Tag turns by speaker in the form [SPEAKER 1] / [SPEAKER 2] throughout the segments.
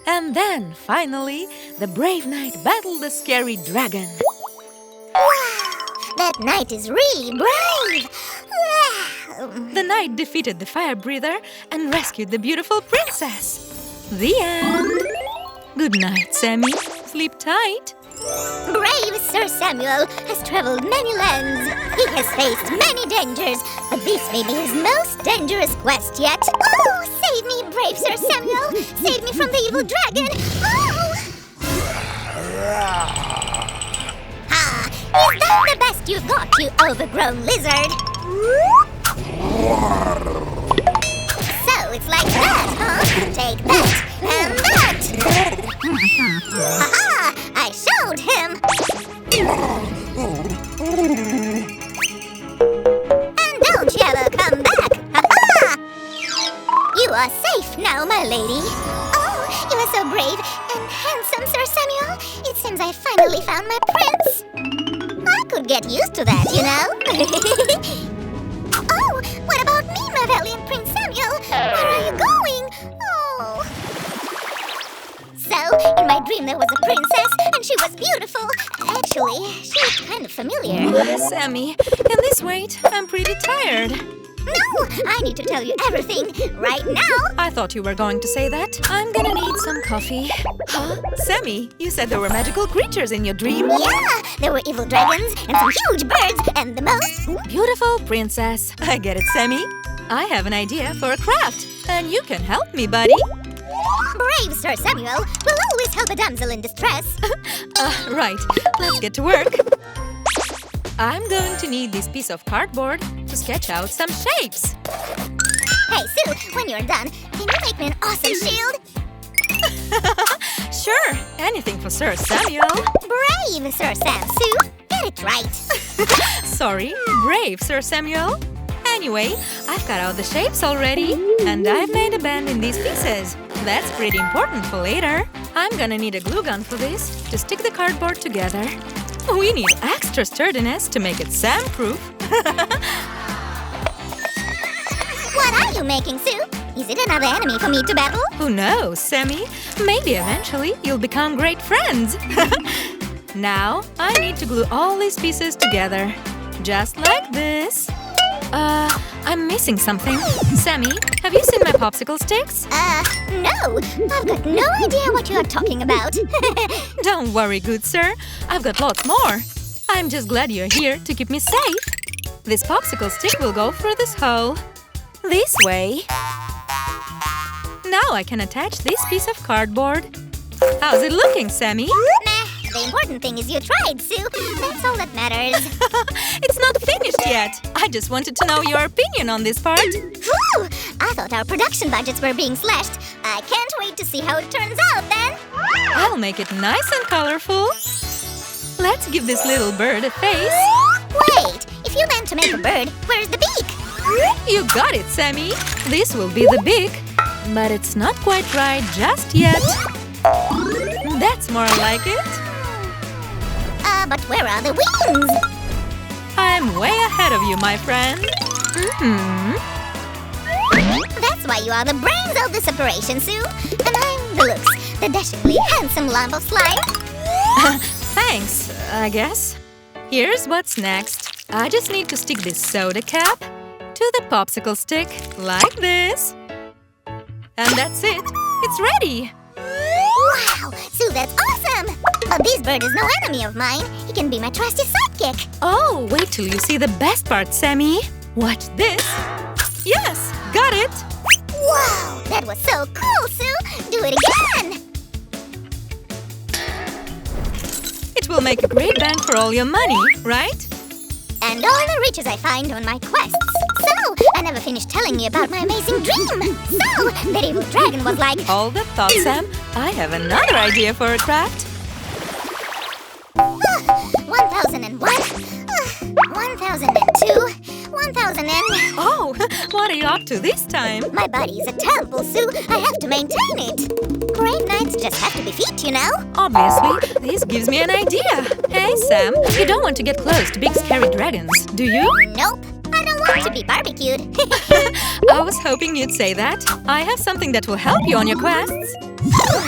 [SPEAKER 1] And then, finally, the brave knight battled the scary dragon.
[SPEAKER 2] Wow! That knight is really brave!
[SPEAKER 1] The knight defeated the fire breather and rescued the beautiful princess. The end. Good night, Sammy. Sleep tight.
[SPEAKER 2] Brave Sir Samuel has traveled many lands. He has faced many dangers, but this may be his most dangerous quest yet. Oh, save me, brave Sir Samuel! Save me from the evil dragon! Oh! Ha! Is that the best you've got, you overgrown lizard? So it's like that, huh? Take that and that! Ha-ha! I showed him! And don't you ever come back! Ha-ha! You are safe now, my lady. Oh, you are so brave and handsome, Sir Samuel. It seems I finally found my prince. I could get used to that, you know. Oh, what about me, my valiant Prince Samuel? Where are you going? Oh. So, in my dream there was a princess, and she was beautiful. Actually, she looked kind of familiar.
[SPEAKER 1] Sammy, can this wait? I'm pretty tired.
[SPEAKER 2] No, I need to tell you everything right now.
[SPEAKER 1] I thought you were going to say that. I'm gonna need some coffee. Huh? Sammy, you said there were magical creatures in your dream.
[SPEAKER 2] Yeah, there were evil dragons and some huge birds and the most
[SPEAKER 1] beautiful princess. I get it, Sammy. I have an idea for a craft, and you can help me, buddy.
[SPEAKER 2] Brave Sir Samuel will always help a damsel in distress.
[SPEAKER 1] Right. Let's get to work. I'm going to need this piece of cardboard to sketch out some shapes.
[SPEAKER 2] Hey, Sue, when you're done, can you make me an awesome shield?
[SPEAKER 1] Sure, anything for Sir Samuel.
[SPEAKER 2] Brave Sir Sam, Sue. Get it right.
[SPEAKER 1] Sorry, brave Sir Samuel. Anyway, I've cut out the shapes already, and I've made a bend in these pieces. That's pretty important for later. I'm gonna need a glue gun for this to stick the cardboard together. We need extra sturdiness to make it Sam-proof.
[SPEAKER 2] What are you making, Sue? Is it another enemy for me to battle?
[SPEAKER 1] Who knows, Sammy? Maybe eventually you'll become great friends. Now, I need to glue all these pieces together. Just like this. I'm missing something. Sammy, have you seen my popsicle sticks?
[SPEAKER 2] No. I've got no idea what you are talking about.
[SPEAKER 1] Don't worry, good sir. I've got lots more. I'm just glad you're here to keep me safe. This popsicle stick will go through this hole. This way. Now I can attach this piece of cardboard. How's it looking, Sammy?
[SPEAKER 2] Nah, the important thing is you tried, Sue. That's all that matters.
[SPEAKER 1] It's not finished yet. I just wanted to know your opinion on this part.
[SPEAKER 2] Whew! I thought our production budgets were being slashed. I can't wait to see how it turns out, then.
[SPEAKER 1] I'll make it nice and colorful. Let's give this little bird a face.
[SPEAKER 2] Wait, if you meant to make a bird, where's the beak?
[SPEAKER 1] You got it, Sammy. This will be the beak. But it's not quite right just yet. That's more like it.
[SPEAKER 2] But where are the wings?
[SPEAKER 1] I'm way ahead of you, my friend.
[SPEAKER 2] That's why you are the brains of this operation, Sue. And I'm the looks, the dashingly handsome lump of slime.
[SPEAKER 1] Thanks, I guess. Here's what's next. I just need to stick this soda cap to the popsicle stick, like this. And that's it. It's ready.
[SPEAKER 2] Wow! Sue, that's awesome! But this bird is no enemy of mine. He can be my trusty sidekick.
[SPEAKER 1] Oh, wait till you see the best part, Sammy. Watch this. Yes, got it.
[SPEAKER 2] Wow! That was so cool, Sue! Do it again!
[SPEAKER 1] It will make a great bang for all your money, right?
[SPEAKER 2] And all the riches I find on my quests. So, I never finished telling you about my amazing dream. So, the evil dragon was like...
[SPEAKER 1] Hold that thought, Sam. I have another idea for a craft.
[SPEAKER 2] 1001, 1002, 1000 and...
[SPEAKER 1] Oh, what are you up to this time?
[SPEAKER 2] My body is a temple, Sue. I have to maintain it. Brave knights just have to be feet, you know?
[SPEAKER 1] Obviously, this gives me an idea. Hey, Sam, you don't want to get close to big scary dragons, do you?
[SPEAKER 2] Nope. I don't want to be barbecued.
[SPEAKER 1] I was hoping you'd say that. I have something that will help you on your quests.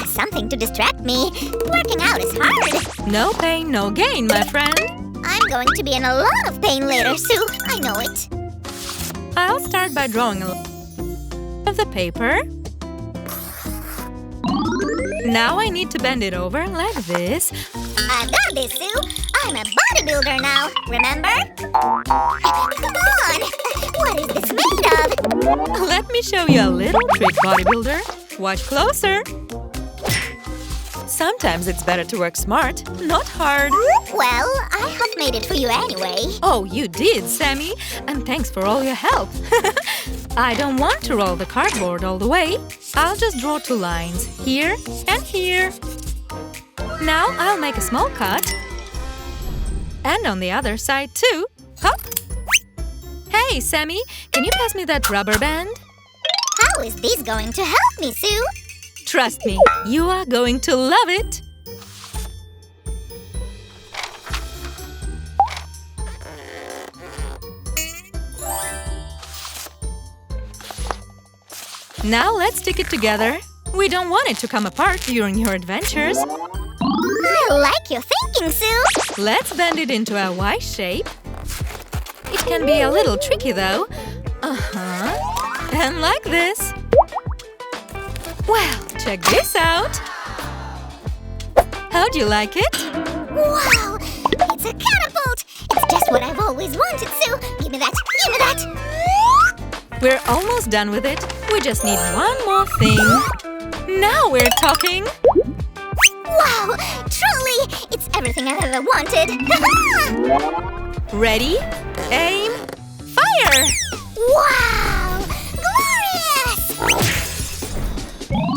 [SPEAKER 2] Something to distract me. Working out is hard.
[SPEAKER 1] No pain, no gain, my friend.
[SPEAKER 2] I'm going to be in a lot of pain later, Sue. I know it.
[SPEAKER 1] I'll start by drawing a lot of the paper. Now I need to bend it over like this.
[SPEAKER 2] I've got this, Sue. I'm a bodybuilder now, remember? Come on! What is this made of?
[SPEAKER 1] Let me show you a little trick, bodybuilder. Watch closer. Sometimes it's better to work smart, not hard.
[SPEAKER 2] Well, I have made it for you anyway.
[SPEAKER 1] Oh, you did, Sammy. And thanks for all your help. I don't want to roll the cardboard all the way. I'll just draw 2 lines, here and here. Now I'll make a small cut. And on the other side too. Hop! Hey, Sammy, can you pass me that rubber band?
[SPEAKER 2] How is this going to help me, Sue?
[SPEAKER 1] Trust me, you are going to love it. Now let's stick it together. We don't want it to come apart during your adventures.
[SPEAKER 2] I like your thinking, Sue.
[SPEAKER 1] Let's bend it into a Y shape. It can be a little tricky though. And like this. Well, check this out. How'd you like it?
[SPEAKER 2] Wow! It's a catapult! It's just what I've always wanted, Sue. Give me that! Give me that!
[SPEAKER 1] We're almost done with it. We just need one more thing. Now we're talking.
[SPEAKER 2] Wow! Truly! It's everything I've ever wanted!
[SPEAKER 1] Ready? Aim! Fire!
[SPEAKER 2] Wow! Glorious!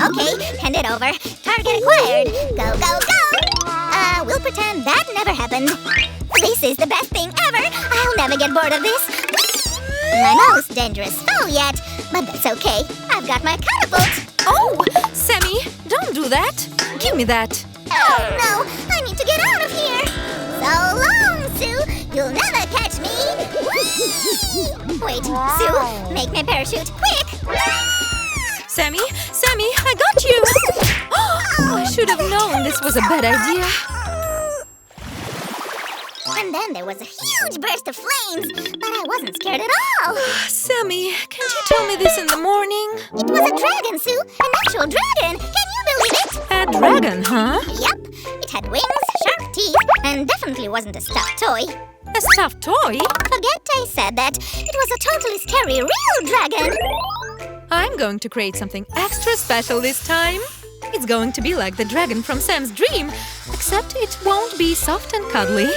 [SPEAKER 2] Okay, hand it over. Target acquired. Go, go, go! We'll pretend that never happened. This is the best thing ever! I'll never get bored of this! My most dangerous foe yet, but that's okay. I've got my catapult!
[SPEAKER 1] Oh! Sammy, don't do that! Give me that!
[SPEAKER 2] Oh no! I need to get out of here! So long, Sue! You'll never catch me! Whee! Wait, Sue, make my parachute, quick!
[SPEAKER 1] Sammy, I got you! I should have known this was a bad idea.
[SPEAKER 2] And then there was a huge burst of flames, but I wasn't scared at all.
[SPEAKER 1] Sammy, can't you tell me this in the morning?
[SPEAKER 2] It was a dragon, Sue, an actual dragon. Can you believe it?
[SPEAKER 1] A dragon, huh?
[SPEAKER 2] Yep. It had wings, sharp teeth, and definitely wasn't a stuffed toy.
[SPEAKER 1] A stuffed toy?
[SPEAKER 2] Forget I said that. It was a totally scary real dragon.
[SPEAKER 1] I'm going to create something extra special this time. It's going to be like the dragon from Sam's dream, except it won't be soft and cuddly.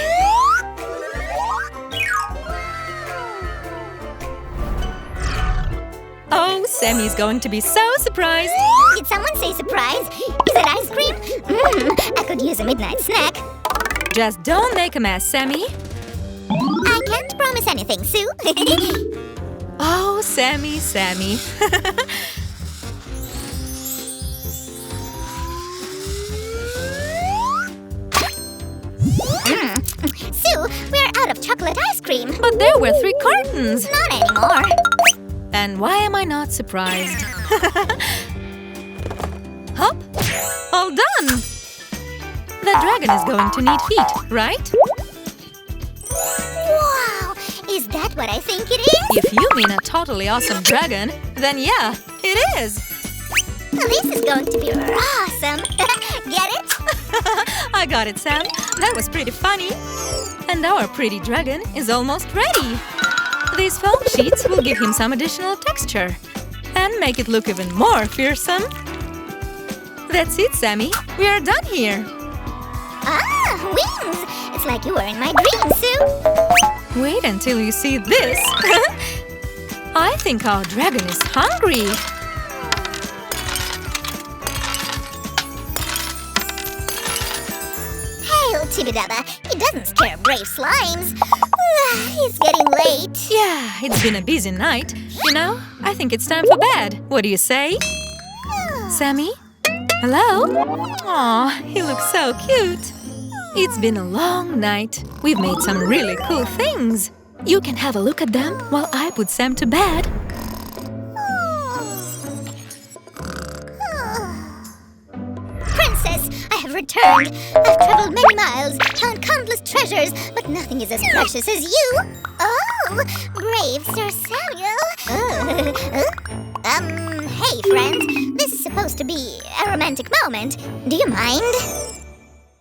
[SPEAKER 1] Oh, Sammy's going to be so surprised.
[SPEAKER 2] Did someone say surprise? Is it ice cream? I could use a midnight snack.
[SPEAKER 1] Just don't make a mess, Sammy.
[SPEAKER 2] I can't promise anything, Sue.
[SPEAKER 1] Oh, Sammy.
[SPEAKER 2] Sue, we're out of chocolate ice cream.
[SPEAKER 1] But there were 3 cartons.
[SPEAKER 2] Not anymore.
[SPEAKER 1] And why am I not surprised? Hop! All done! The dragon is going to need feet, right?
[SPEAKER 2] Wow! Is that what I think it is?
[SPEAKER 1] If you mean a totally awesome dragon, then yeah, it is!
[SPEAKER 2] This is going to be awesome! Get it?
[SPEAKER 1] I got it, Sam. That was pretty funny. And our pretty dragon is almost ready. These foam sheets will give him some additional texture and make it look even more fearsome. That's it, Sammy. We are done here.
[SPEAKER 2] Ah, wings! It's like you were in my dreams, Sue.
[SPEAKER 1] Wait until you see this. I think our dragon is hungry.
[SPEAKER 2] Hail, Tibidaba. He doesn't scare brave slimes. It's getting late.
[SPEAKER 1] Yeah, it's been a busy night. You know, I think it's time for bed. What do you say? Sammy? Hello? Aw, he looks so cute. It's been a long night. We've made some really cool things. You can have a look at them while I put Sam to bed.
[SPEAKER 2] have returned. I've traveled many miles, found countless treasures, but nothing is as precious as you. Oh, brave Sir Samuel. Hey, friend. This is supposed to be a romantic moment. Do you mind?